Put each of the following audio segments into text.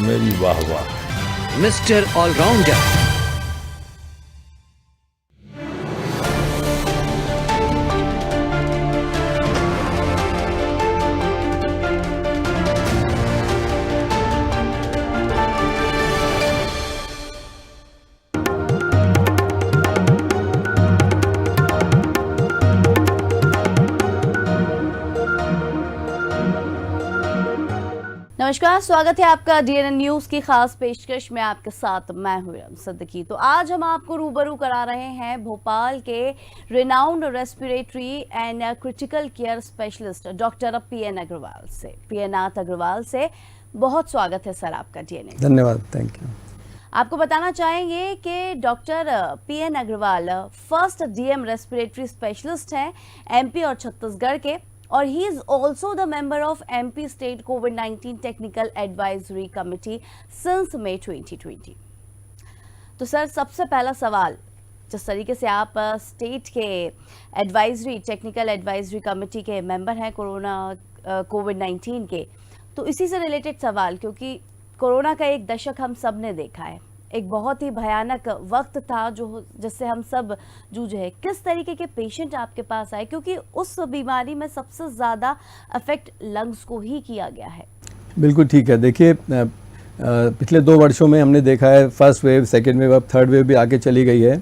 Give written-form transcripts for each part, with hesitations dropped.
मेरी वाह वाह। Mister allrounder. नमस्कार, स्वागत है आपका डीएनएन न्यूज की खास पेशकश में। आपके साथ मैं हूं सिद्दीकी। तो आज हम आपको रूबरू करा रहे हैं भोपाल के renowned respiratory and critical care specialist doctor PN Agrawal से। पीएननाथ अग्रवाल से बहुत स्वागत है सर आपका डीएनएन। धन्यवाद, थैंक यू। आपको बताना चाहेंगे कि doctor PN Agarwal first DM respiratory specialist हैं एमपी और छत्तीसगढ़ के, और he is also the member of MP state कोविड-19 technical advisory committee since May 2020। तो सर, सबसे पहला सवाल, जिस तरीके से आप स्टेट के टेक्निकल एडवाइजरी कमिटी के मेंबर हैं कोविड-19 के, तो इसी से रिलेटेड सवाल, क्योंकि कोरोना का एक दशक हम सब ने देखा है, एक बहुत ही भयानक वक्त था जिससे हम सब जूझे हैं। किस तरीके के पेशेंट आपके पास आए, क्योंकि उस बीमारी में सबसे ज़्यादा अफेक्ट लंग्स को ही किया गया है? बिल्कुल ठीक है। देखिए, पिछले 2 वर्षों में हमने देखा है फर्स्ट वेव, सेकेंड वेव, अब थर्ड वेव भी आके चली गई है।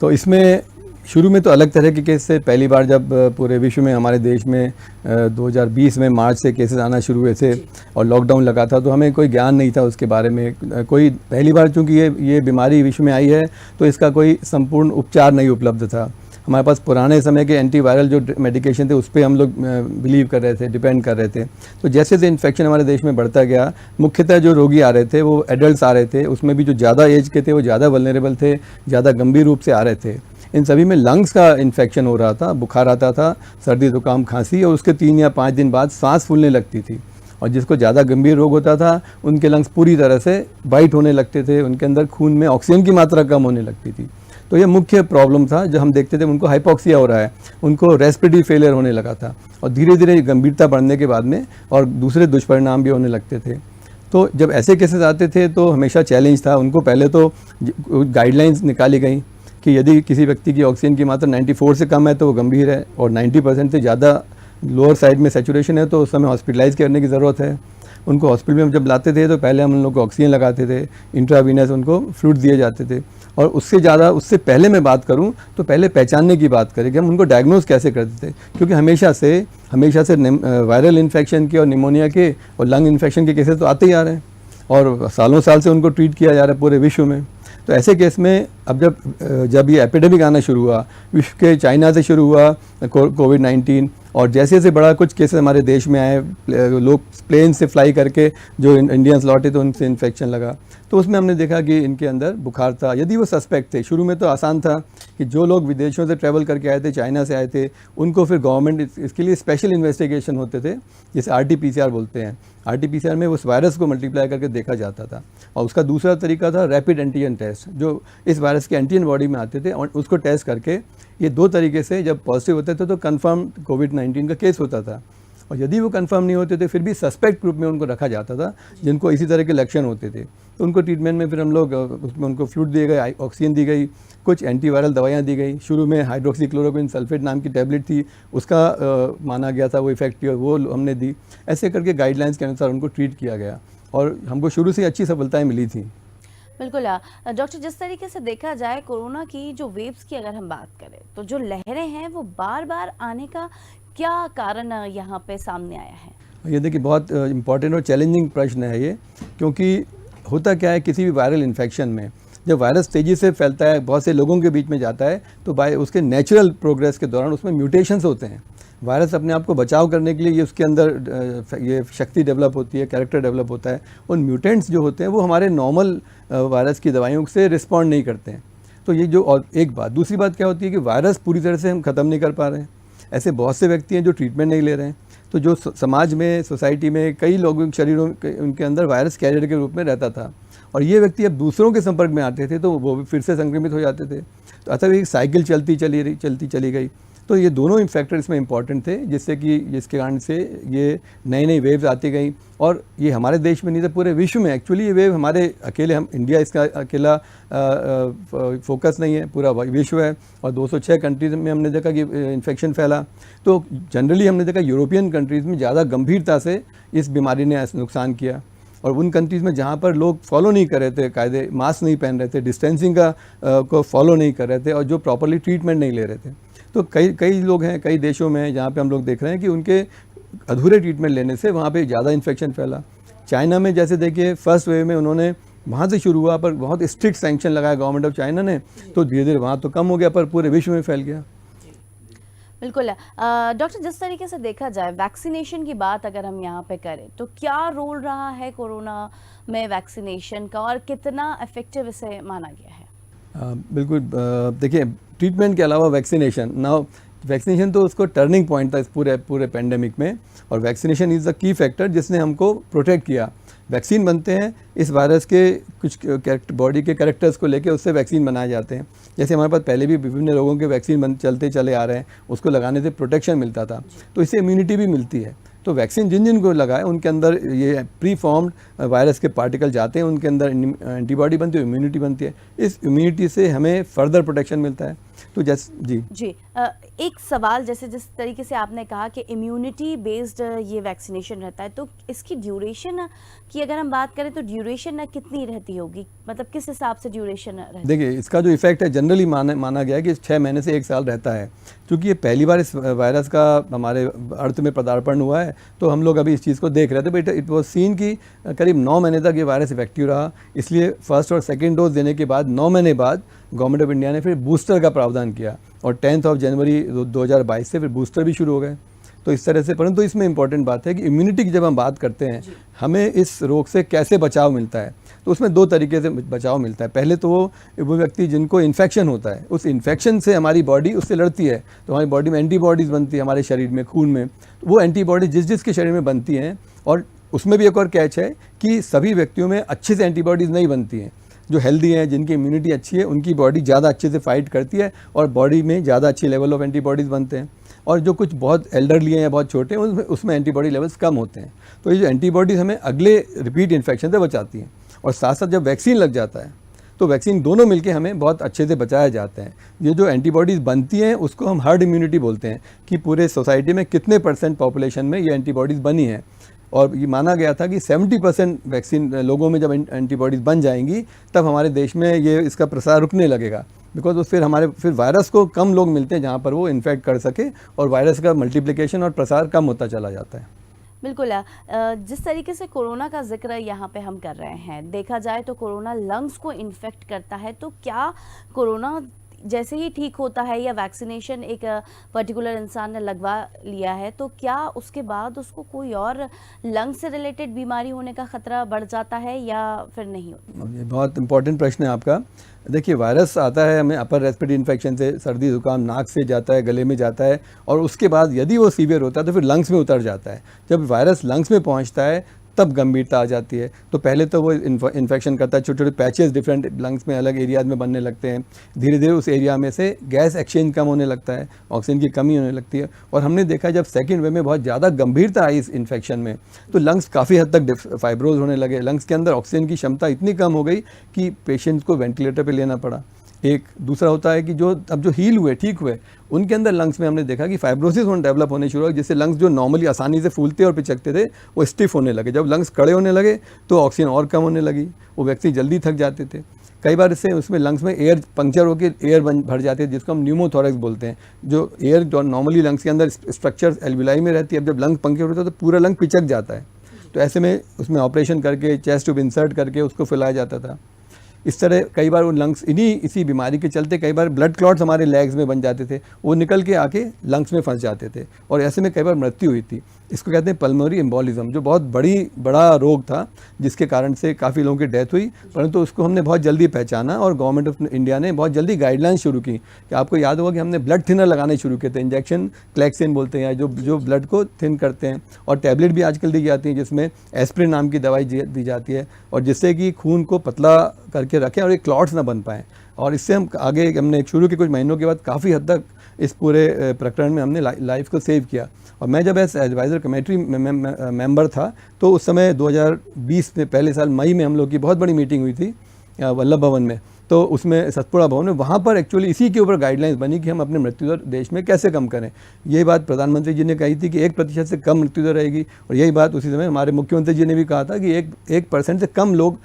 तो इसमें शुरू में तो अलग तरह के केस से, पहली बार जब पूरे विश्व में, हमारे देश में 2020 में मार्च से केसेस आना शुरू हुए थे और लॉकडाउन लगा था, तो हमें कोई ज्ञान नहीं था उसके बारे में। कोई पहली बार चूंकि ये बीमारी विश्व में आई है, तो इसका कोई संपूर्ण उपचार नहीं उपलब्ध था। हमारे पास पुराने समय के एंटीवायरल जो मेडिकेशन थे उस पर हम लोग बिलीव कर रहे थे, डिपेंड कर रहे थे। तो जैसे जैसे इन्फेक्शन हमारे देश में बढ़ता गया, मुख्यतः जो रोगी आ रहे थे वो एडल्ट्स आ रहे थे, उसमें भी जो ज़्यादा एज के थे वो ज़्यादा वल्नरेबल थे, ज़्यादा गंभीर रूप से आ रहे थे। इन सभी में लंग्स का इन्फेक्शन हो रहा था, बुखार आता था, सर्दी जुकाम खांसी, और उसके 3 या 5 दिन बाद सांस फूलने लगती थी। और जिसको ज़्यादा गंभीर रोग होता था उनके लंग्स पूरी तरह से वाइट होने लगते थे, उनके अंदर खून में ऑक्सीजन की मात्रा कम होने लगती थी। तो ये मुख्य प्रॉब्लम था जो हम देखते थे। उनको हाइपोक्सिया हो रहा है, उनको रेस्पिरेटरी फेलियर होने लगा था, और धीरे धीरे गंभीरता बढ़ने के बाद में और दूसरे दुष्परिणाम भी होने लगते थे। तो जब ऐसे केसेस आते थे तो हमेशा चैलेंज था। उनको पहले तो गाइडलाइंस निकाली गई कि यदि किसी व्यक्ति की ऑक्सीजन की मात्रा 94 से कम है तो वो गंभीर है, और 90% से ज़्यादा लोअर साइड में सैचुरेशन है तो उस समय हॉस्पिटलाइज करने की ज़रूरत है। उनको हॉस्पिटल में जब लाते थे तो पहले हम उन लोग को ऑक्सीजन लगाते थे, इंट्रावीनस उनको फ्लूइड दिए जाते थे। और उससे पहले मैं बात करूं तो पहले पहचानने की बात करें कि हम उनको डायग्नोज कैसे करते थे, क्योंकि हमेशा से वायरल इन्फेक्शन के और निमोनिया के और लंग इन्फेक्शन के केसेस तो आते ही आ रहे हैं, और सालों साल से उनको ट्रीट किया जा रहा है पूरे विश्व में। तो ऐसे केस में अब जब ये एपिडेमिक आना शुरू हुआ, विश्व के चाइना से शुरू हुआ कोविड-19, और जैसे जैसे बड़ा कुछ केसेस हमारे देश में आए, लोग प्लेन से फ्लाई करके जो इंडियंस लौटे तो उनसे इन्फेक्शन लगा, तो उसमें हमने देखा कि इनके अंदर बुखार था। यदि वो सस्पेक्ट थे, शुरू में तो आसान था कि जो लोग विदेशों से ट्रैवल करके आए थे, चाइना से आए थे, उनको फिर गवर्नमेंट इसके लिए स्पेशल इन्वेस्टिगेशन होते थे, जिसे RT-PCR बोलते हैं। RT-PCR में उस वायरस को मल्टीप्लाई करके देखा जाता था। और उसका दूसरा तरीका था रैपिड एंटीजन टेस्ट, जो इस वायरस के एंटीजन बॉडी में आते थे, और उसको टेस्ट करके ये 2 तरीके से जब पॉजिटिव होते थे तो कंफर्म कोविड-19 का केस होता था। और यदि वो कंफर्म नहीं होते थे फिर भी सस्पेक्ट ग्रुप में उनको रखा जाता था, जिनको इसी तरह के लक्षण होते थे। तो उनको ट्रीटमेंट में फिर हम लोग उसमें उनको फ्लूइड दिए गए, ऑक्सीजन दी गई, कुछ एंटीवायरल दवाइयाँ दी गई। शुरू में हाइड्रोक्सीक्लोरोक्विन सल्फेट नाम की टैबलेट थी, उसका माना गया था वो इफेक्टिव, वो हमने दी। ऐसे करके गाइडलाइंस के अनुसार उनको ट्रीट किया गया, और हमको शुरू से अच्छी सफलताएँ मिली थी। बिल्कुल डॉक्टर, जिस तरीके से देखा जाए कोरोना की जो वेव्स की अगर हम बात करें, तो जो लहरें हैं वो बार बार आने का क्या कारण यहाँ पे सामने आया है? ये देखिए, बहुत इम्पॉर्टेंट और चैलेंजिंग प्रश्न है ये, क्योंकि होता क्या है, किसी भी वायरल इन्फेक्शन में जब वायरस तेज़ी से फैलता है, बहुत से लोगों के बीच में जाता है, तो उसके नेचुरल प्रोग्रेस के दौरान उसमें म्यूटेशंस होते हैं। वायरस अपने आप को बचाव करने के लिए ये उसके अंदर ये शक्ति डेवलप होती है, कैरेक्टर डेवलप होता है। उन म्यूटेंट्स जो होते हैं वो हमारे नॉर्मल वायरस की दवाइयों से रिस्पॉन्ड नहीं करते हैं। तो ये जो, और एक बात, दूसरी बात क्या होती है कि वायरस पूरी तरह से हम ख़त्म नहीं कर पा रहे हैं। ऐसे बहुत से व्यक्ति हैं जो ट्रीटमेंट नहीं ले रहे हैं। तो जो समाज में, सोसाइटी में कई लोगों के शरीरों उनके अंदर वायरस कैरियर के रूप में रहता था, और ये व्यक्ति अब दूसरों के संपर्क में आते थे तो वो भी फिर से संक्रमित हो जाते थे। तो अतः एक साइकिल चलती चली गई। तो ये दोनों फैक्टर इसमें इंपॉर्टेंट थे जिसके कारण से ये नई नई वेव्स आती गई। और ये हमारे देश में नहीं था, पूरे विश्व में एक्चुअली ये वेव हमारे अकेले, हम इंडिया इसका अकेला फोकस नहीं है, पूरा विश्व है। और 206 कंट्रीज में हमने देखा कि इन्फेक्शन फैला। तो जनरली हमने देखा यूरोपियन कंट्रीज़ में ज़्यादा गंभीरता से इस बीमारी ने नुकसान किया। और उन कंट्रीज़ में जहाँ पर लोग फॉलो नहीं कर रहे थे कायदे, मास्क नहीं पहन रहे थे, डिस्टेंसिंग को फॉलो नहीं कर रहे थे, और जो प्रॉपरली ट्रीटमेंट नहीं ले रहे थे, तो कई लोग हैं, कई देशों में जहाँ पे हम लोग देख रहे हैं कि उनके अधूरे ट्रीटमेंट लेने से वहाँ पे ज़्यादा इन्फेक्शन फैला। चाइना में जैसे देखिए फर्स्ट वेव में उन्होंने वहाँ से शुरू हुआ, पर बहुत स्ट्रिक्ट सैंक्शन लगाया गवर्नमेंट ऑफ चाइना ने, तो धीरे धीरे वहाँ तो कम हो गया, पर पूरे विश्व में फैल गया। बिल्कुल। डॉक्टर, जिस तरीके से देखा जाए वैक्सीनेशन की बात अगर हम यहाँ पे करें तो क्या रोल रहा है कोरोना में वैक्सीनेशन का, और कितना इफेक्टिव इसे माना गया है? बिल्कुल। देखिए, ट्रीटमेंट के अलावा वैक्सीनेशन तो उसको टर्निंग पॉइंट था इस पूरे पेंडेमिक में, और vaccination is the key factor जिसने हमको प्रोटेक्ट किया। वैक्सीन बनते हैं इस वायरस के कुछ बॉडी के कैरेक्टर्स को लेके, उससे वैक्सीन बनाए जाते हैं। जैसे हमारे पास पहले भी विभिन्न रोगों के वैक्सीन चलते चले आ रहे हैं, उसको लगाने से प्रोटेक्शन मिलता था, तो इससे इम्यूनिटी भी मिलती है। तो वैक्सीन जिन को लगाए उनके अंदर ये प्री फॉर्म्ड वायरस के पार्टिकल जाते हैं, उनके अंदर एंटीबॉडी बनती है, इम्यूनिटी बनती है। इस इम्यूनिटी से हमें फर्दर प्रोटेक्शन मिलता है। तो जैसे जी एक सवाल, जैसे जिस तरीके से आपने कहा कि इम्यूनिटी बेस्ड ये वैक्सीनेशन रहता है, तो इसकी ड्यूरेशन की अगर हम बात करें तो ड्यूरेशन कितनी रहती होगी, मतलब किस हिसाब से ड्यूरेशन रहती है? देखिए, इसका जो इफेक्ट है जनरली माना गया है कि 6 महीने से 1 साल रहता है। क्योंकि ये पहली बार इस वायरस का हमारे अर्थ में पदार्पण हुआ है, तो हम लोग अभी इस चीज़ को देख रहे थे, बट इट वॉज सीन कि करीब 9 महीने तक ये वायरस इफेक्टिव रहा। इसलिए फर्स्ट और सेकेंड डोज देने के बाद 9 महीने बाद गवर्नमेंट ऑफ इंडिया ने फिर बूस्टर का प्रावधान किया, और 10 जनवरी 2022 से फिर बूस्टर भी शुरू हो गए। तो इस तरह से, परंतु इसमें इंपॉर्टेंट बात है कि इम्यूनिटी की जब हम बात करते हैं, हमें इस रोग से कैसे बचाव मिलता है, तो उसमें 2 तरीके से बचाव मिलता है। पहले तो वो व्यक्ति जिनको इन्फेक्शन होता है, उस इन्फेक्शन से हमारी बॉडी उससे लड़ती है, तो हमारी बॉडी में एंटीबॉडीज़ बनती है, हमारे शरीर में, खून में। वो एंटीबॉडी जिसके शरीर में बनती हैं, और उसमें भी एक और कैच है कि सभी व्यक्तियों में अच्छे से एंटीबॉडीज़ नहीं बनती हैं। जो हेल्दी हैं, जिनकी इम्यूनिटी अच्छी है, उनकी बॉडी ज़्यादा अच्छे से फाइट करती है, और बॉडी में ज़्यादा अच्छी लेवल ऑफ एंटीबॉडीज़ बनते हैं। और जो कुछ बहुत एल्डरली हैं या बहुत छोटे हैं, उसमें एंटीबॉडी लेवल्स कम होते हैं। तो ये जो एंटीबॉडीज़ हमें अगले रिपीट इन्फेक्शन से बचाती हैं। और साथ साथ जब वैक्सीन लग जाता है, तो वैक्सीन दोनों मिलके हमें बहुत अच्छे से बचाया जाते हैं। ये जो एंटीबॉडीज़ बनती हैं उसको हम हर्ड इम्यूनिटी बोलते हैं, कि पूरे सोसाइटी में कितने % पॉपुलेशन में ये एंटीबॉडीज़ बनी हैं। और ये माना गया था कि 70% वैक्सीन लोगों में जब एंटीबॉडीज़ बन जाएंगी, तब हमारे देश में ये इसका प्रसार रुकने लगेगा। बिकॉज फिर वायरस को कम लोग मिलते हैं जहाँ पर वो इन्फेक्ट कर सके, और वायरस का मल्टीप्लिकेशन और प्रसार कम होता चला जाता है। बिल्कुल। जिस तरीके से कोरोना का जिक्र यहाँ पे हम कर रहे हैं, देखा जाए तो कोरोना लंग्स को इन्फेक्ट करता है, तो क्या कोरोना जैसे ही ठीक होता है या वैक्सीनेशन एक पर्टिकुलर इंसान ने लगवा लिया है, तो क्या उसके बाद उसको कोई और लंग्स से रिलेटेड बीमारी होने का खतरा बढ़ जाता है या फिर नहीं होता? ये बहुत इंपॉर्टेंट प्रश्न है आपका। देखिए, वायरस आता है हमें अपर रेस्पिरेटरी इन्फेक्शन से, सर्दी जुकाम नाक से जाता है, गले में जाता है, और उसके बाद यदि वो सीवियर होता है तो फिर लंग्स में उतर जाता है। जब वायरस लंग्स में पहुंचता है तब गंभीरता आ जाती है। तो पहले तो वो इन्फेक्शन करता है, छोटे छोटे पैचेस डिफरेंट लंग्स में अलग एरियाज में बनने लगते हैं। धीरे धीरे उस एरिया में से गैस एक्सचेंज कम होने लगता है, ऑक्सीजन की कमी होने लगती है। और हमने देखा जब सेकेंड वेव में बहुत ज़्यादा गंभीरता आई इस इन्फेक्शन में, तो लंग्स काफ़ी हद तक फाइब्रोज होने लगे। लंग्स के अंदर ऑक्सीजन की क्षमता इतनी कम हो गई कि पेशेंट्स को वेंटिलेटर पर लेना पड़ा। एक दूसरा होता है कि जो हील हुए, ठीक हुए, उनके अंदर लंग्स में हमने देखा कि फाइब्रोसिस डेवलप होने शुरू हुआ, जिससे लंग्स जो नॉर्मली आसानी से फूलते और पिचकते थे, वो स्टिफ होने लगे। जब लंग्स कड़े होने लगे तो ऑक्सीजन और कम होने लगी, वो व्यक्ति जल्दी थक जाते थे। कई बार इससे उसमें लंग्स में एयर पंक्चर होकर एयर भर जाती है, जिसको हम न्यूमोथोरैक्स बोलते हैं। जो एयर जो नॉर्मली लंग्स के अंदर स्ट्रक्चर एल्विलाई में रहती है, अब जब लंग्स पंक्चर होता है तो पूरा लंग पिचक जाता है। तो ऐसे में उसमें ऑपरेशन करके चेस्ट ट्यूब इंसर्ट करके उसको फैलाया जाता था। इस तरह कई बार वो लंग्स इसी बीमारी के चलते कई बार ब्लड क्लॉट्स हमारे लेग्स में बन जाते थे, वो निकल के आके लंग्स में फंस जाते थे, और ऐसे में कई बार मृत्यु हुई थी। इसको कहते हैं पल्मोनरी एम्बोलिज्म, जो बहुत बड़ा रोग था, जिसके कारण से काफ़ी लोगों की डेथ हुई। परंतु उसको हमने बहुत जल्दी पहचाना, और गवर्नमेंट ऑफ इंडिया ने बहुत जल्दी गाइडलाइंस शुरू की। कि आपको याद होगा कि हमने ब्लड थिनर लगाने शुरू किए थे, इंजेक्शन क्लैक्सिन बोलते हैं, जो ब्लड को थिन करते हैं, और टैबलेट भी आजकल दी जाती हैं, जिसमें एस्प्रिन नाम की दवाई दी जाती है, और जिससे कि खून को पतला करके रखें और ये क्लॉट्स ना बन पाएँ। और इससे हम आगे हमने शुरू के कुछ महीनों के बाद काफ़ी हद तक इस पूरे प्रकरण में हमने लाइफ को सेव किया। और मैं जब एज एडवाइज़र कमेटी मेंबर था तो उस समय 2020 में पहले साल मई में हम लोग की बहुत बड़ी मीटिंग हुई थी वल्लभ भवन में, तो उसमें सतपुड़ा भवन में, वहाँ पर एक्चुअली इसी के ऊपर गाइडलाइंस बनी कि हम अपने मृत्यु दर देश में कैसे कम करें। यही बात प्रधानमंत्री जी ने कही थी कि 1% से कम मृत्यु दर रहेगी, और यही बात उसी समय हमारे मुख्यमंत्री जी ने भी कहा था कि 1% से कम लोग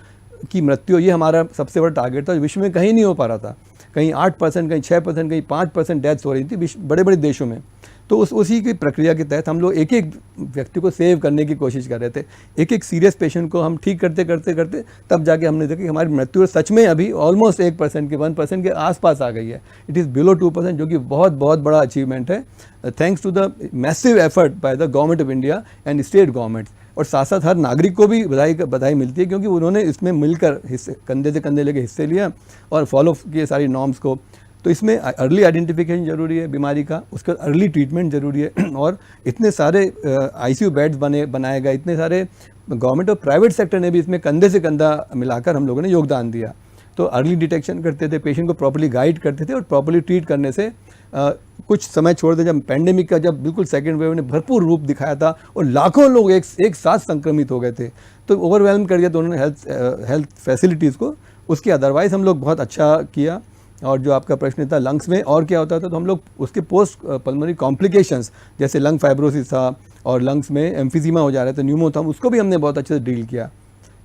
की मृत्यु, ये हमारा सबसे बड़ा टारगेट था। विश्व में कहीं नहीं हो पा रहा था, कहीं 8%, कहीं 6%, कहीं 5% डेथ्स हो रही थी बड़े बड़े देशों में। तो उसी की प्रक्रिया के तहत हम लोग एक एक व्यक्ति को सेव करने की कोशिश कर रहे थे। एक एक सीरियस पेशेंट को हम ठीक करते करते करते तब जाके हमने देखा कि हमारी मृत्यु सच में अभी ऑलमोस्ट 1% के 1% के आसपास आ गई है। इट इज़ बिलो 2%, जो कि बहुत बहुत बड़ा अचीवमेंट है, thanks to the massive effort by the government of India and state governments. और साथ साथ हर नागरिक को भी बधाई मिलती है, क्योंकि उन्होंने इसमें मिलकर हिस्से, कंधे से कंधे लेके हिस्से लिया और फॉलो किए सारी नॉर्म्स को। तो इसमें अर्ली आइडेंटिफिकेशन ज़रूरी है बीमारी का, उसका अर्ली ट्रीटमेंट ज़रूरी है, और इतने सारे ICU बेड्स बनाए गए, इतने सारे गवर्नमेंट और प्राइवेट सेक्टर ने भी इसमें कंधे से कंधा मिलाकर हम लोगों ने योगदान दिया। तो अर्ली डिटेक्शन करते थे, पेशेंट को प्रॉपर्ली गाइड करते थे, और प्रॉपर्ली ट्रीट करने से कुछ समय छोड़ दे, जब पैंडेमिक का जब बिल्कुल सेकेंड वेव ने भरपूर रूप दिखाया था और लाखों लोग एक साथ संक्रमित हो गए थे, तो ओवरवेलम कर दिया तो उन्होंने हेल्थ फैसिलिटीज़ को। उसके अदरवाइज़ हम लोग बहुत अच्छा किया। और जो आपका प्रश्न था लंग्स में और क्या होता था, तो हम लोग उसके पोस्ट पल्मोनरी कॉम्प्लिकेशंस, जैसे लंग फाइब्रोसिस था और लंग्स में एम्फीजीमा हो जा रहा था, न्यूमो था, उसको भी हमने बहुत अच्छे से डील किया।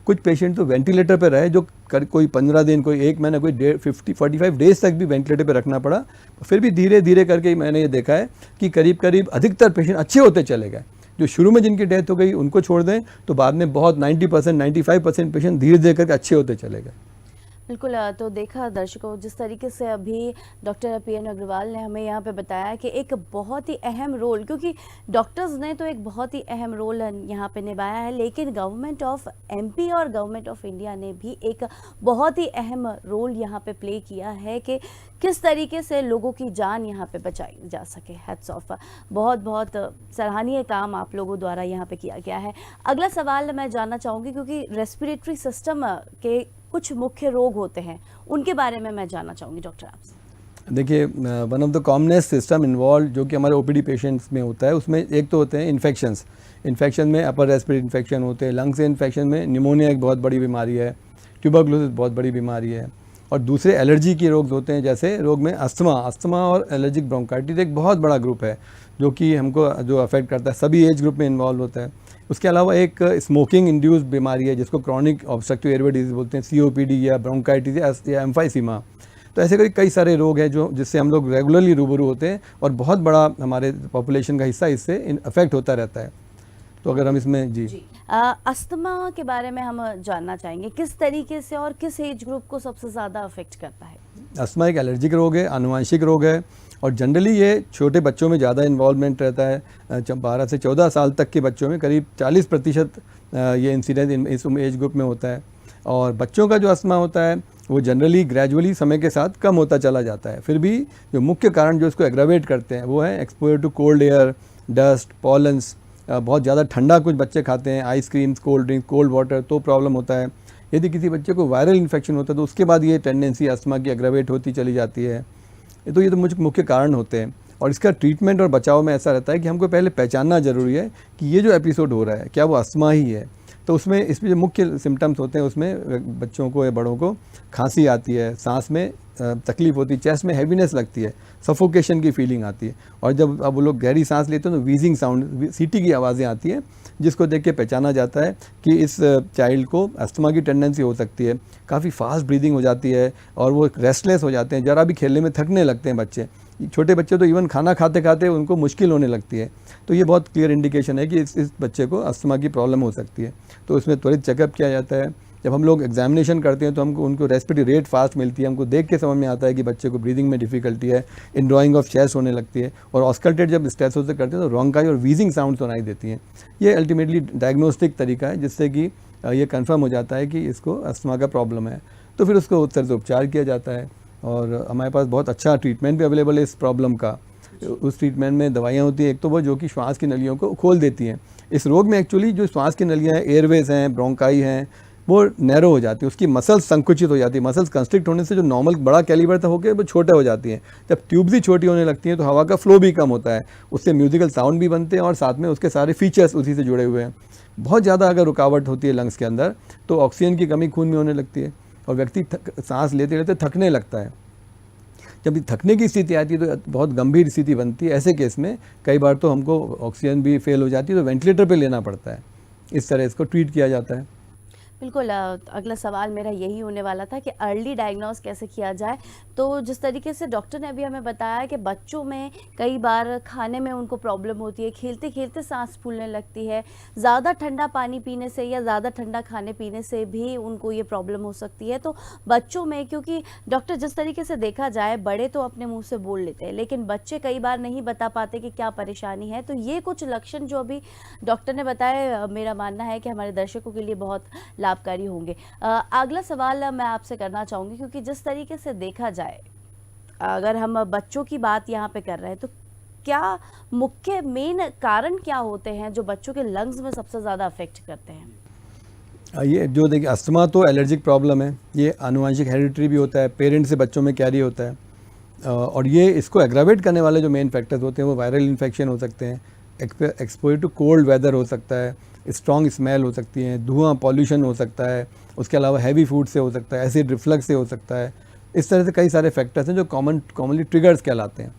कुछ पेशेंट तो वेंटिलेटर पर रहे, जो कोई 15 दिन, कोई 1 महीना, कोई 45 डेज तक भी वेंटिलेटर पर रखना पड़ा। फिर भी धीरे धीरे करके मैंने ये देखा है कि करीब करीब अधिकतर पेशेंट अच्छे होते चले गए। जो शुरू में जिनकी डेथ हो गई उनको छोड़ दें तो बाद में बहुत 90%, 95% पेशेंट धीरे धीरे करके अच्छे होते चले गए। बिल्कुल, तो देखा दर्शकों जिस तरीके से अभी डॉक्टर PN अग्रवाल ने हमें यहाँ पे बताया कि एक बहुत ही अहम रोल, क्योंकि डॉक्टर्स ने तो एक बहुत ही अहम रोल यहाँ पे निभाया है, लेकिन गवर्नमेंट ऑफ MP और गवर्नमेंट ऑफ इंडिया ने भी एक बहुत ही अहम रोल यहाँ पे प्ले किया है कि किस तरीके से लोगों की जान यहाँ पे बचाई जा सके। हैट्स ऑफ, बहुत बहुत सराहनीय काम आप लोगों द्वारा यहाँ पे किया गया है। अगला सवाल मैं जानना चाहूँगी, क्योंकि रेस्पिरेटरी सिस्टम के कुछ मुख्य रोग होते हैं, उनके बारे में मैं जानना चाहूँगी डॉक्टर आपसे। देखिए, one of the commonest system involve जो कि हमारे OPD पेशेंट्स में होता है, उसमें एक तो होते हैं इन्फेक्शन में अपर रेस्पिरेटरी इन्फेक्शन होते हैं, लंग से इन्फेक्शन में निमोनिया एक बहुत बड़ी बीमारी है, ट्यूबरकुलोसिस बहुत बड़ी बीमारी है, और दूसरे एलर्जी के रोग होते हैं, जैसे रोग में अस्थमा और एलर्जिक ब्रोंकाइटिस एक बहुत बड़ा ग्रुप है जो कि हमको जो अफेक्ट करता है, सभी एज ग्रुप में इन्वॉल्व होता है। उसके अलावा एक स्मोकिंग इंड्यूस्ड बीमारी है जिसको क्रॉनिक ऑब्स्ट्रक्टिव एयरवे डिजीज बोलते हैं, COPD या ब्रोंकाइटिस या एम्फाइसीमा। तो ऐसे कई सारे रोग हैं जिससे हम लोग रेगुलरली रूबरू होते हैं, और बहुत बड़ा हमारे पॉपुलेशन का हिस्सा इससे अफेक्ट होता रहता है। तो अगर हम इसमें जी अस्थमा के बारे में हम जानना चाहेंगे, किस तरीके से और किस एज ग्रुप को सबसे ज़्यादा अफेक्ट करता है? अस्थमा एक एलर्जिक रोग है, आनुवंशिक रोग है, और जनरली ये छोटे बच्चों में ज़्यादा इन्वॉल्वमेंट रहता है। 12 से 14 साल तक के बच्चों में करीब 40% ये इंसिडेंट इस एज ग्रुप में होता है। और बच्चों का जो अस्थमा होता है वो जनरली ग्रेजुअली समय के साथ कम होता चला जाता है। फिर भी जो मुख्य कारण जो इसको एग्रावेट करते हैं वो है exposure to cold air, dust, pollens, बहुत ज़्यादा ठंडा कुछ बच्चे खाते हैं, ice creams, cold drink, cold water, तो प्रॉब्लम होता है। यदि किसी बच्चे को वायरल इन्फेक्शन होता है तो उसके बाद ये टेंडेंसी अस्थमा की एग्रावेट होती चली जाती है। तो ये तो मुख्य कारण होते हैं। और इसका ट्रीटमेंट और बचाव में ऐसा रहता है कि हमको पहले पहचानना ज़रूरी है कि ये जो एपिसोड हो रहा है क्या वो अस्थमा ही है। तो उसमें इसमें जो मुख्य सिम्टम्स होते हैं उसमें बच्चों को या बड़ों को खांसी आती है, सांस में तकलीफ होती है, चेस्ट में हैवीनेस लगती है, सफोकेशन की फीलिंग आती है, और जब अब वो लोग गहरी सांस लेते हैं तो वीजिंग साउंड, सीटी की आवाज़ें आती हैं, जिसको देख के पहचाना जाता है कि इस चाइल्ड को अस्थमा की टेंडेंसी हो सकती है। काफ़ी फास्ट ब्रीदिंग हो जाती है और वो रेस्टलेस हो जाते हैं, ज़रा भी खेलने में थकने लगते हैं बच्चे। छोटे बच्चे तो इवन खाना खाते खाते उनको मुश्किल होने लगती है। तो ये बहुत क्लियर इंडिकेशन है कि इस बच्चे को अस्थमा की प्रॉब्लम हो सकती है। तो उसमें त्वरित चेकअप किया जाता है। जब हम लोग एग्जामिनेशन करते हैं तो हमको उनको रेस्पिरेटरी रेट फास्ट मिलती है, हमको देख के समझ में आता है कि बच्चे को ब्रीदिंग में डिफिकल्टी है, इनड्रॉइंग ऑफ चेस्ट होने लगती है, और ऑस्कल्टेट जब स्ट्रेस से करते हैं तो रोंकाई और वीजिंग साउंड सुनाई देती हैं। ये अल्टीमेटली डायग्नोस्टिक तरीका है जिससे कि ये कंफर्म हो जाता है कि इसको अस्थमा का प्रॉब्लम है। तो फिर उसको उस तरह से उपचार किया जाता है, और हमारे पास बहुत अच्छा ट्रीटमेंट भी अवेलेबल है इस प्रॉब्लम का। उस ट्रीटमेंट में दवाइयाँ होती हैं, एक तो वो जो कि श्वास की नलियों को खोल देती हैं। इस रोग में एक्चुअली जो श्वास की नलियाँ हैं, एयरवेज हैं, ब्रोंकाई हैं, वो नैरो हो जाती है, उसकी मसल्स संकुचित हो जाती है। मसल्स कंस्ट्रिक्ट होने से जो नॉर्मल बड़ा कैलिबर तक होकर वो छोटे हो जाती हैं। जब ट्यूब्स ही छोटी होने लगती हैं तो हवा का फ्लो भी कम होता है, उससे म्यूजिकल साउंड भी बनते हैं और साथ में उसके सारे फीचर्स उसी से जुड़े हुए हैं। बहुत ज़्यादा अगर रुकावट होती है लंग्स के अंदर तो ऑक्सीजन की कमी खून में होने लगती है और व्यक्ति सांस लेते लेते थकने लगता है। जब थकने की स्थिति आती है तो बहुत गंभीर स्थिति बनती है। ऐसे केस में कई बार तो हमको ऑक्सीजन भी फेल हो जाती है तो वेंटिलेटर पे लेना पड़ता है। इस तरह इसको ट्रीट किया जाता है। बिल्कुल, अगला सवाल मेरा यही होने वाला था कि अर्ली डायग्नोस कैसे किया जाए। तो जिस तरीके से डॉक्टर ने अभी हमें बताया कि बच्चों में कई बार खाने में उनको प्रॉब्लम होती है, खेलते खेलते सांस फूलने लगती है, ज़्यादा ठंडा पानी पीने से या ज़्यादा ठंडा खाने पीने से भी उनको ये प्रॉब्लम हो सकती है। तो बच्चों में, क्योंकि डॉक्टर जिस तरीके से देखा जाए बड़े तो अपने मुँह से बोल लेते हैं लेकिन बच्चे कई बार नहीं बता पाते कि क्या परेशानी है। तो ये कुछ लक्षण जो अभी डॉक्टर ने बताए, मेरा मानना है कि हमारे दर्शकों के लिए बहुत लाभकारी होंगे। अगला सवाल मैं आपसे करना चाहूँगी, क्योंकि जिस तरीके से देखा जाए अगर हम बच्चों की बात यहाँ पे कर रहे हैं तो क्या मुख्य मेन कारण क्या होते हैं जो बच्चों के लंग्स में सबसे ज़्यादा अफेक्ट करते हैं? ये जो देखिए, अस्थमा तो एलर्जिक प्रॉब्लम है, ये आनुवंशिक हेरिडिटरी भी होता है, पेरेंट्स से बच्चों में कैरी होता है। और ये इसको एग्रावेट करने वाले जो मेन फैक्टर्स होते हैं वो वायरल इन्फेक्शन हो सकते हैं, एक्सपोजर टू कोल्ड वेदर हो सकता है, स्ट्रॉन्ग स्मेल हो सकती है, धुआं पॉल्यूशन हो सकता है, उसके अलावा हैवी फूड से हो सकता है, एसिड रिफ्लक्स से हो सकता है। इस तरह से कई सारे फैक्टर्स हैं जो कॉमनली ट्रिगर्स कहलाते हैं।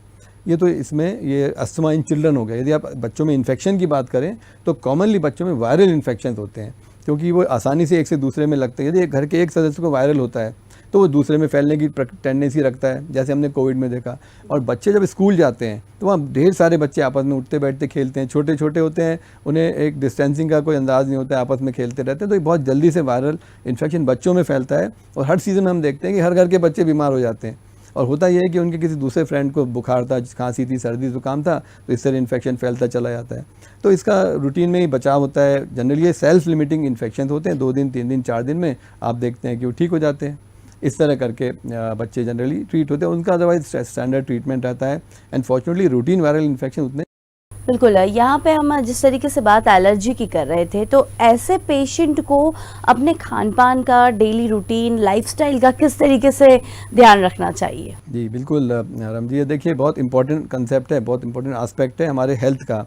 ये तो इसमें ये अस्थमा इन चिल्ड्रन हो गया। यदि आप बच्चों में इन्फेक्शन की बात करें तो कॉमनली बच्चों में वायरल इन्फेक्शन होते हैं, क्योंकि वो आसानी से एक से दूसरे में लगते हैं। यदि घर के एक सदस्य को वायरल होता है तो वो दूसरे में फैलने की टेंडेंसी रखता है, जैसे हमने कोविड में देखा। और बच्चे जब स्कूल जाते हैं तो वहाँ ढेर सारे बच्चे आपस में उठते बैठते खेलते हैं, छोटे छोटे होते हैं, उन्हें एक डिस्टेंसिंग का कोई अंदाज़ नहीं होता है, आपस में खेलते रहते हैं। तो ये बहुत जल्दी से वायरल इन्फेक्शन बच्चों में फैलता है। और हर सीज़न में हम देखते हैं कि हर घर के बच्चे बीमार हो जाते हैं। और होता यह है कि उनके किसी दूसरे फ्रेंड को बुखार था, खांसी थी, सर्दी जुकाम था, तो इस तरह इन्फेक्शन फैलता चला जाता है। तो इसका रूटीन में ही बचाव होता है। जनरली ये सेल्फ लिमिटिंग इन्फेक्शन होते हैं, 2 दिन 3 दिन 4 दिन में आप देखते हैं कि वो ठीक हो जाते हैं। इस तरह करके बच्चे जनरली ट्रीट होते हैं। उनका अदरवाइज स्टैंडर्ड ट्रीटमेंट रहता है। And fortunately routine viral infection उतने बिल्कुल, यहाँ पे हम जिस तरीके से बात एलर्जी की कर रहे थे, तो ऐसे पेशेंट को अपने खान पान का, डेली रूटीन, लाइफस्टाइल का किस तरीके से ध्यान रखना चाहिए? जी बिल्कुल राम जी, ये देखिए बहुत इंपॉर्टेंट कंसेप्ट है, बहुत इंपॉर्टेंट एस्पेक्ट है हमारे हेल्थ का।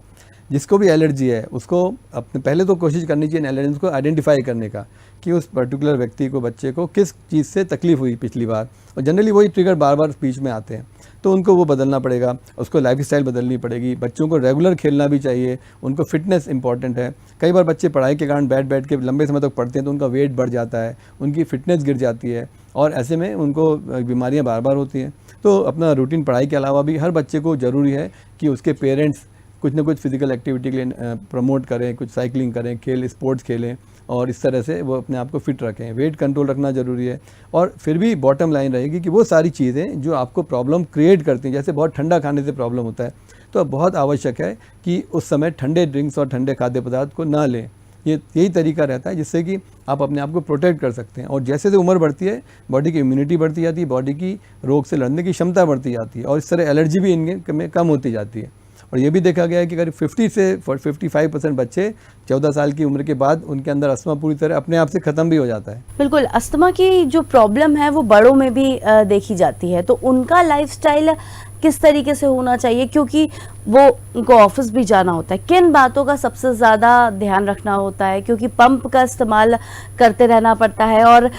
जिसको भी एलर्जी है उसको अपने पहले तो कोशिश करनी चाहिए एलर्जेंस को आइडेंटिफाई करने का कि उस पर्टिकुलर व्यक्ति को, बच्चे को किस चीज़ से तकलीफ हुई पिछली बार। और जनरली वही ट्रिगर बार बार बीच में आते हैं, तो उनको वो बदलना पड़ेगा, उसको लाइफस्टाइल बदलनी पड़ेगी। बच्चों को रेगुलर खेलना भी चाहिए, उनको फिटनेस इंपॉर्टेंट है। कई बार बच्चे पढ़ाई के कारण बैठ के लंबे समय तक पढ़ते हैं तो उनका वेट बढ़ जाता है, उनकी फिटनेस गिर जाती है और ऐसे में उनको बीमारियां बार बार होती हैं। तो अपना रूटीन पढ़ाई के अलावा भी हर बच्चे को ज़रूरी है कि उसके पेरेंट्स कुछ ना कुछ फिजिकल एक्टिविटी के लिए प्रमोट करें, कुछ साइकिलिंग करें, स्पोर्ट्स खेलें और इस तरह से वो अपने आप को फिट रखें। वेट कंट्रोल रखना ज़रूरी है। और फिर भी बॉटम लाइन रहेगी कि वो सारी चीज़ें जो आपको प्रॉब्लम क्रिएट करती हैं, जैसे बहुत ठंडा खाने से प्रॉब्लम होता है, तो बहुत आवश्यक है कि उस समय ठंडे ड्रिंक्स और ठंडे खाद्य पदार्थ को ना लें। यही तरीका रहता है जिससे कि आप अपने आप को प्रोटेक्ट कर सकते हैं। और जैसे उम्र बढ़ती है, बॉडी की इम्यूनिटी बढ़ती जाती है, बॉडी की रोग से लड़ने की क्षमता बढ़ती जाती है और इस तरह एलर्जी भी इनमें कम होती जाती है। और ये भी देखा गया है कि करीब 50 से 55% बच्चे 14 साल की उम्र के बाद उनके अंदर अस्थमा पूरी तरह अपने आप से ख़त्म भी हो जाता है। बिल्कुल, अस्थमा की जो प्रॉब्लम है वो बड़ों में भी देखी जाती है, तो उनका लाइफस्टाइल किस तरीके से होना चाहिए, क्योंकि वो उनको ऑफिस भी जाना होता है, किन बातों का सबसे ज़्यादा ध्यान रखना होता है, क्योंकि पंप का इस्तेमाल करते रहना पड़ता है और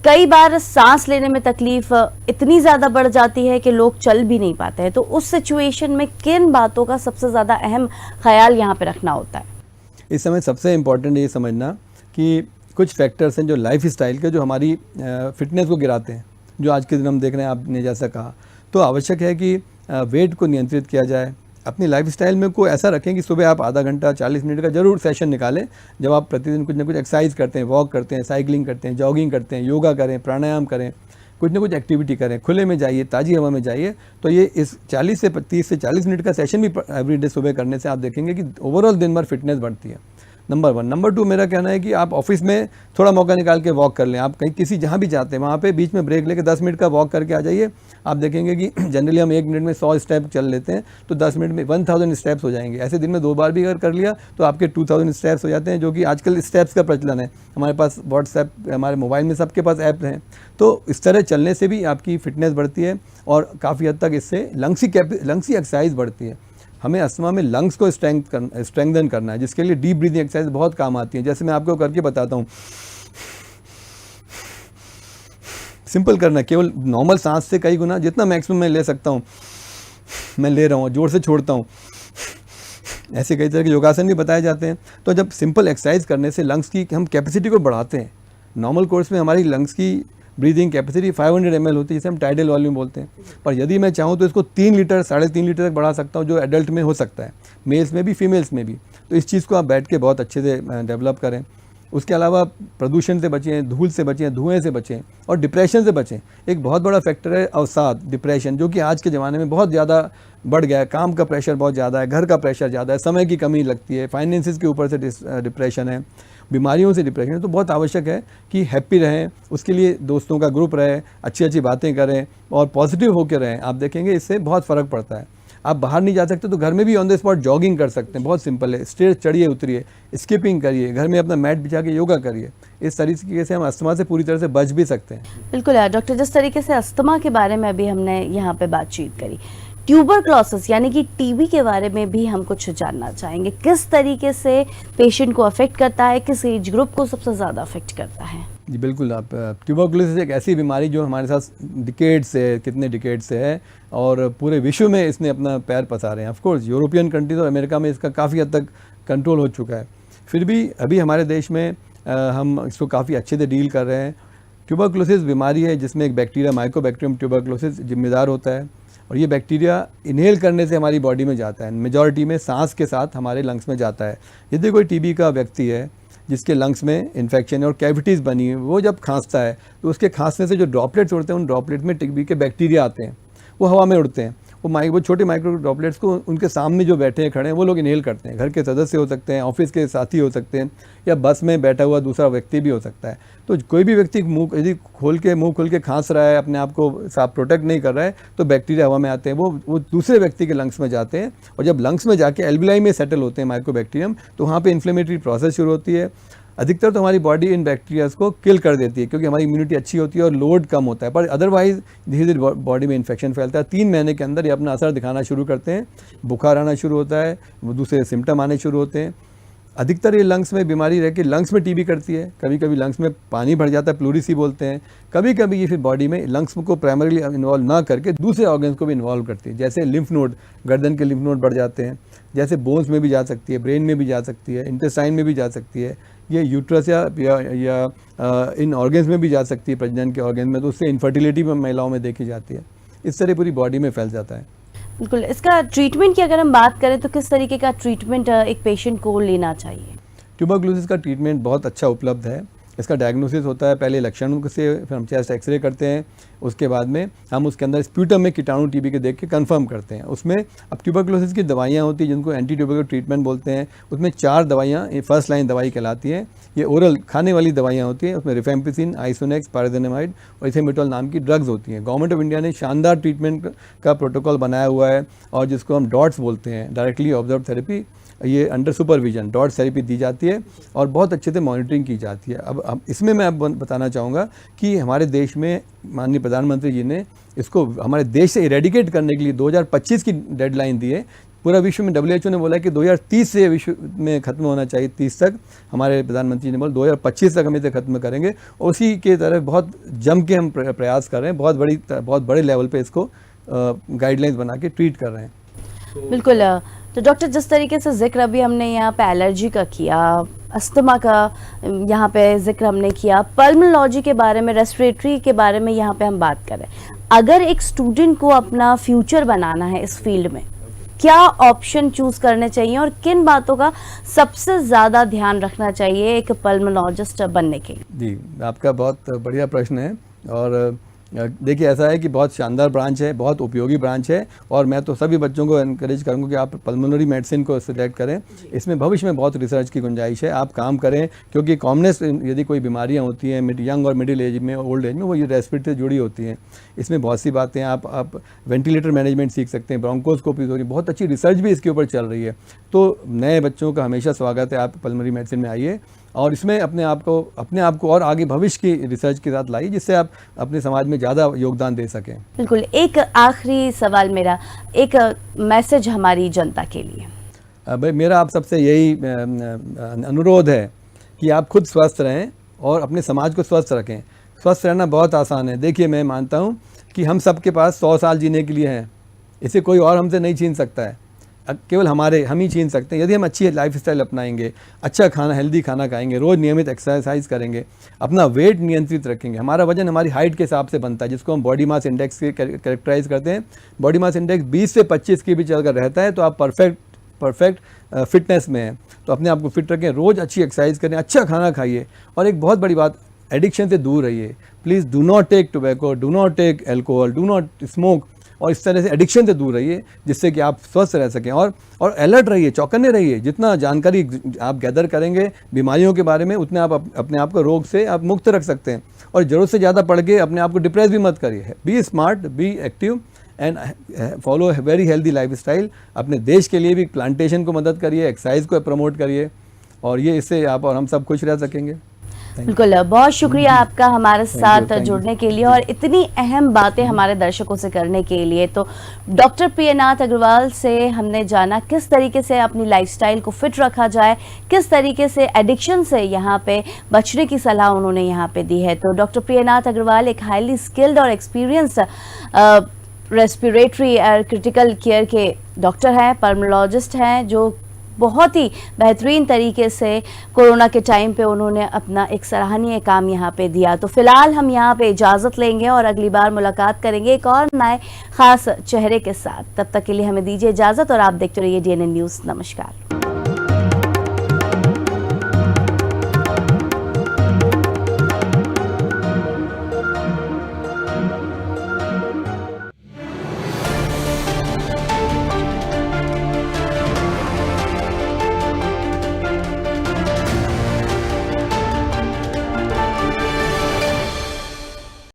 कई बार सांस लेने में तकलीफ इतनी ज़्यादा बढ़ जाती है कि लोग चल भी नहीं पाते हैं। तो उस सिचुएशन में किन बातों का सबसे ज़्यादा अहम ख्याल यहाँ पे रखना होता है? इस समय सबसे इम्पॉर्टेंट ये समझना कि कुछ फैक्टर्स हैं जो लाइफ स्टाइल के, जो हमारी फिटनेस को गिराते हैं, जो आज के दिन हम देख रहे हैं, आपने जैसा कहा। तो आवश्यक है कि वेट को नियंत्रित किया जाए। अपनी लाइफस्टाइल में को ऐसा रखें कि सुबह आप आधा घंटा 40 मिनट का जरूर सेशन निकालें, जब आप प्रतिदिन कुछ ना कुछ एक्सरसाइज करते हैं, वॉक करते हैं, साइकिलिंग करते हैं, जॉगिंग करते हैं, योगा करें, प्राणायाम करें, कुछ ना कुछ एक्टिविटी करें, खुले में जाइए, ताज़ी हवा में जाइए। तो ये इस 30 से 40 मिनट का सेशन भी एवरी डे सुबह करने से आप देखेंगे कि ओवरऑल दिन भर फिटनेस बढ़ती है। नंबर 1। नंबर 2 मेरा कहना है कि आप ऑफिस में थोड़ा मौका निकाल के वॉक कर लें। आप कहीं किसी जहाँ भी जाते हैं वहाँ पे बीच में ब्रेक लेके 10 मिनट का वॉक करके आ जाइए। आप देखेंगे कि जनरली हम 1 मिनट में 100 स्टेप चल लेते हैं, तो 10 मिनट में 1000 स्टेप्स हो जाएंगे। ऐसे दिन में 2 बार भी अगर कर लिया तो आपके 2000 स्टेप्स हो जाते हैं, जो कि आजकल स्टेप्स का प्रचलन है। हमारे पास व्हाट्सएप, हमारे मोबाइल में सबके पास ऐप हैं। तो इस तरह चलने से भी आपकी फिटनेस बढ़ती है और काफ़ी हद तक इससे लंग्स की एक्सरसाइज बढ़ती है। हमें अस्थमा में लंग्स को स्ट्रेंथन करना है, जिसके लिए डीप ब्रीदिंग एक्सरसाइज बहुत काम आती है। जैसे मैं आपको करके बताता हूँ, सिंपल करना है, केवल नॉर्मल सांस से कई गुना जितना मैक्सिमम मैं ले सकता हूँ मैं ले रहा हूँ, जोर से छोड़ता हूँ। ऐसे कई तरह के योगासन भी बताए जाते हैं। तो जब सिंपल एक्सरसाइज करने से लंग्स की हम कैपेसिटी को बढ़ाते हैं। नॉर्मल कोर्स में हमारी लंग्स की ब्रीदिंग कैपेसिटी 500 ml होती है, जिसे हम टाइडल वॉल्यूम बोलते हैं। पर यदि मैं चाहूँ तो इसको 3 लीटर 3.5 लीटर तक बढ़ा सकता हूँ, जो एडल्ट में हो सकता है, मेल्स में भी फीमेल्स में भी। तो इस चीज़ को आप बैठ के बहुत अच्छे से डेवलप करें। उसके अलावा प्रदूषण से बचें, धूल से बचें, धुएं से बचें और डिप्रेशन से बचें। एक बहुत बड़ा फैक्टर है अवसाद, डिप्रेशन, जो कि आज के ज़माने में बहुत ज़्यादा बढ़ गया है। काम का प्रेशर बहुत ज़्यादा है, घर का प्रेशर ज़्यादा है, समय की कमी लगती है, फाइनेंसिस के ऊपर से डिप्रेशन है, बीमारियों से डिप्रेशन है। तो बहुत आवश्यक है कि हैप्पी रहें, उसके लिए दोस्तों का ग्रुप रहे, अच्छी अच्छी बातें करें और पॉजिटिव होकर रहें। आप देखेंगे इससे बहुत फ़र्क पड़ता है। आप बाहर नहीं जा सकते तो घर में भी ऑन द स्पॉट जॉगिंग कर सकते हैं, बहुत सिंपल है। स्टेज चढ़िए उतरिए, स्किपिंग करिए, घर में अपना मैट बिछा के योगा करिए। इस तरीके से हम अस्थमा से पूरी तरह से बच भी सकते हैं। बिल्कुल यार डॉक्टर, जिस तरीके से अस्थमा के बारे में अभी हमने यहाँ पे बातचीत करी, ट्यूबरक्लोसिस यानी कि टीबी के बारे में भी हम कुछ जानना चाहेंगे। किस तरीके से पेशेंट को अफेक्ट करता है, किस एज ग्रुप को सबसे ज़्यादा अफेक्ट करता है? जी बिल्कुल। आप ट्यूबरकुलोसिस एक ऐसी बीमारी जो हमारे साथ डिकेड से, कितने डिकेड से है और पूरे विश्व में इसने अपना पैर पसारे हैं। ऑफ कोर्स यूरोपियन कंट्रीज और अमेरिका में इसका काफ़ी हद तक कंट्रोल हो चुका है। फिर भी अभी हमारे देश में हम इसको काफ़ी अच्छे से डील कर रहे हैं। ट्यूबरकुलोसिस बीमारी है जिसमें एक बैक्टीरिया, माइकोबैक्टीरियम ट्यूबरकुलोसिस, जिम्मेदार होता है और ये बैक्टीरिया इनहेल करने से हमारी बॉडी में जाता है। मेजॉरिटी में सांस के साथ हमारे लंग्स में जाता है। यदि कोई टीबी का व्यक्ति है जिसके लंग्स में इन्फेक्शन और कैविटीज़ बनी है, वो जब खांसता है तो उसके खांसने से जो ड्रॉपलेट्स उड़ते हैं, उन ड्रॉपलेट में टीबी के बैक्टीरिया आते हैं, वो हवा में उड़ते हैं। वो छोटे माइक्रो ड्रॉपलेट्स को उनके सामने जो बैठे हैं, खड़े हैं, वो लोग इनहेल करते हैं। घर के सदस्य हो सकते हैं, ऑफिस के साथी हो सकते हैं, या बस में बैठा हुआ दूसरा व्यक्ति भी हो सकता है। तो कोई भी व्यक्ति मुंह यदि मुंह खोल के खांस रहा है, अपने आप को साफ प्रोटेक्ट नहीं कर रहा है, तो बैक्टीरिया हवा में आते हैं, वो दूसरे व्यक्ति के लंग्स में जाते हैं और जब लंग्स में जाके एल्विलाई में सेटल होते हैं माइकोबैक्टीरियम, तो वहाँ पे इन्फ्लेमेटरी प्रोसेस शुरू होती है। अधिकतर तो हमारी बॉडी इन बैक्टीरियाज को किल कर देती है क्योंकि हमारी इम्यूनिटी अच्छी होती है और लोड कम होता है, पर अदरवाइज धीरे धीरे बॉडी में इन्फेक्शन फैलता है। 3 महीने के अंदर ये अपना असर दिखाना शुरू करते हैं, बुखार आना शुरू होता है, वो दूसरे सिम्टम आने शुरू होते हैं। अधिकतर ये लंग्स में बीमारी रह के लंग्स में टीबी करती है। कभी कभी लंग्स में पानी भर जाता है, प्लूरिसी बोलते हैं। कभी कभी ये फिर बॉडी में लंग्स को प्राइमरीली इन्वॉल्व ना करके दूसरे ऑर्गन्स को भी इन्वॉल्व करती है। जैसे लिम्फ नोड, गर्दन के लिम्फ नोड बढ़ जाते हैं, जैसे बोन्स में भी जा सकती है, ब्रेन में भी जा सकती है, इंटेस्टाइन में भी जा सकती है, ये यूट्रस या इन ऑर्गन्स में भी जा सकती है, प्रजनन के ऑर्गन में। तो उससे इनफर्टिलिटी में महिलाओं में देखी जाती है। इस तरह पूरी बॉडी में फैल जाता है। बिल्कुल। इसका ट्रीटमेंट की अगर हम बात करें तो किस तरीके का ट्रीटमेंट एक पेशेंट को लेना चाहिए? ट्यूबरकुलोसिस का ट्रीटमेंट बहुत अच्छा उपलब्ध है। इसका डायग्नोसिस होता है पहले लक्षणों से, फिर हम चेस्ट एक्सरे करते हैं, उसके बाद में हम उसके अंदर स्प्यूटम में कीटाणु टीबी के देख के कंफर्म करते हैं। उसमें अब ट्यूबरकुलोसिस की दवाइयाँ होती हैं जिनको एंटी ट्यूबरकुलर ट्रीटमेंट बोलते हैं। उसमें 4 दवाइयाँ फर्स्ट लाइन दवाई कहलाती हैं। ये ओरल खाने वाली दवाइयाँ होती हैं। उसमें रिफेम्पिसिन, आइसोनेक्स, पाराजेनामाइड और इथेमेटोल नाम की ड्रग्स होती हैं। गवर्नमेंट ऑफ इंडिया ने शानदार ट्रीटमेंट का प्रोटोकॉल बनाया हुआ है और जिसको हम डॉट्स बोलते हैं, डायरेक्टली ऑब्जर्व थेरेपी। ये अंडर सुपरविजन डॉट थेरेपी दी जाती है और बहुत अच्छे से मॉनिटरिंग की जाती है। अब इसमें मैं अब बताना चाहूँगा कि हमारे देश में माननीय प्रधानमंत्री जी ने इसको हमारे देश से इरेडिकेट करने के लिए 2025 की डेडलाइन दी है। पूरा विश्व में WHO ने बोला है कि 2030 से विश्व में ख़त्म होना चाहिए, 30 तक। हमारे प्रधानमंत्री ने बोला 2025 तक हम इसे ख़त्म करेंगे। उसी के तरह बहुत जम के हम प्रयास कर रहे हैं, बहुत बड़े लेवल पे इसको गाइडलाइंस बना के ट्रीट कर रहे हैं। बिल्कुल। तो डॉक्टर, जिस तरीके से जिक्र अभी हमने यहाँ पे एलर्जी का किया, अस्थमा का यहाँ पे जिक्र हमने किया, पल्मोलॉजी के बारे में, रेस्पिरेटरी के बारे में यहाँ पे हम बात कर रहे हैं। अगर एक स्टूडेंट को अपना फ्यूचर बनाना है इस फील्ड में, क्या ऑप्शन चूज करने चाहिए और किन बातों का सबसे ज़्यादा ध्यान रखना चाहिए एक पल्मोलॉजिस्ट बनने के लिए? जी, आपका बहुत बढ़िया प्रश्न है और देखिए ऐसा है कि बहुत शानदार ब्रांच है, बहुत उपयोगी ब्रांच है, और मैं तो सभी बच्चों को एनकरेज करूंगा कि आप पल्मोनरी मेडिसिन को सिलेक्ट करें। इसमें भविष्य में बहुत रिसर्च की गुंजाइश है, आप काम करें, क्योंकि कॉमनेस यदि कोई बीमारियां होती हैं यंग और मिडिल एज में, ओल्ड एज में, वो ये रेस्पिरेटरी से जुड़ी होती हैं। इसमें बहुत सी बातें आप वेंटिलेटर मैनेजमेंट सीख सकते हैं, ब्रोंकोस्कोपी हो रही है, बहुत अच्छी रिसर्च भी इसके ऊपर चल रही है। तो नए बच्चों का हमेशा स्वागत है, आप पल्मोनरी मेडिसिन में आइए और इसमें अपने आप को और आगे भविष्य की रिसर्च के साथ लाइए, जिससे आप अपने समाज में ज़्यादा योगदान दे सकें। बिल्कुल। एक आखिरी सवाल मेरा, एक मैसेज हमारी जनता के लिए। भाई मेरा आप सबसे यही अनुरोध है कि आप खुद स्वस्थ रहें और अपने समाज को स्वस्थ रखें। स्वस्थ रहना बहुत आसान है। देखिए मैं मानता हूँ कि हम सबके पास 100 साल जीने के लिए हैं, इसे कोई और हमसे नहीं छीन सकता है, केवल हम ही छीन सकते हैं। यदि हम अच्छी लाइफस्टाइल अपनाएंगे, अच्छा खाना, हेल्दी खाना खाएंगे, रोज़ नियमित एक्सरसाइज करेंगे, अपना वेट नियंत्रित रखेंगे। हमारा वजन हमारी हाइट के हिसाब से बनता है, जिसको हम बॉडी मास इंडेक्स के कैरेक्टराइज करते हैं। बॉडी मास इंडेक्स 20 से 25 के बीच अगर रहता है तो आप परफेक्ट फिटनेस में हैं। तो अपने आप को फिट रखें, रोज़ अच्छी एक्सरसाइज करें, अच्छा खाना खाइए, और एक बहुत बड़ी बात, एडिक्शन से दूर रहिए। Please do not take tobacco, do not take alcohol, do not smoke, और इस तरह से एडिक्शन से दूर रहिए, जिससे कि आप स्वस्थ रह सकें। और अलर्ट रहिए, चौकन्ने रहिए। जितना जानकारी आप गैदर करेंगे बीमारियों के बारे में, उतने आप अपने आप को रोग से आप मुक्त रख सकते हैं। और ज़रूरत से ज़्यादा पढ़ के अपने आप को डिप्रेस भी मत करिए। Be smart, be active and follow very healthy lifestyle. अपने देश के लिए भी प्लांटेशन को मदद करिए, एक्सरसाइज को प्रमोट करिए, और ये इससे आप और हम सब खुश रह सकेंगे। बिल्कुल, बहुत शुक्रिया आपका हमारे साथ जुड़ने के लिए और इतनी अहम बातें हमारे दर्शकों से करने के लिए। तो डॉक्टर प्रियनाथ अग्रवाल से हमने जाना किस तरीके से अपनी लाइफस्टाइल को फिट रखा जाए, किस तरीके से एडिक्शन से यहाँ पे बचने की सलाह उन्होंने यहाँ पे दी है। तो डॉक्टर प्रियनाथ अग्रवाल एक हाईली स्किल्ड और एक्सपीरियंस रेस्पिरेटरी और क्रिटिकल केयर के डॉक्टर हैं, पल्मोलॉजिस्ट हैं, जो बहुत ही बेहतरीन तरीके से कोरोना के टाइम पे उन्होंने अपना एक सराहनीय काम यहाँ पे दिया। तो फिलहाल हम यहाँ पे इजाज़त लेंगे और अगली बार मुलाकात करेंगे एक और नए खास चेहरे के साथ। तब तक के लिए हमें दीजिए इजाज़त और आप देखते रहिए DNN न्यूज़। नमस्कार।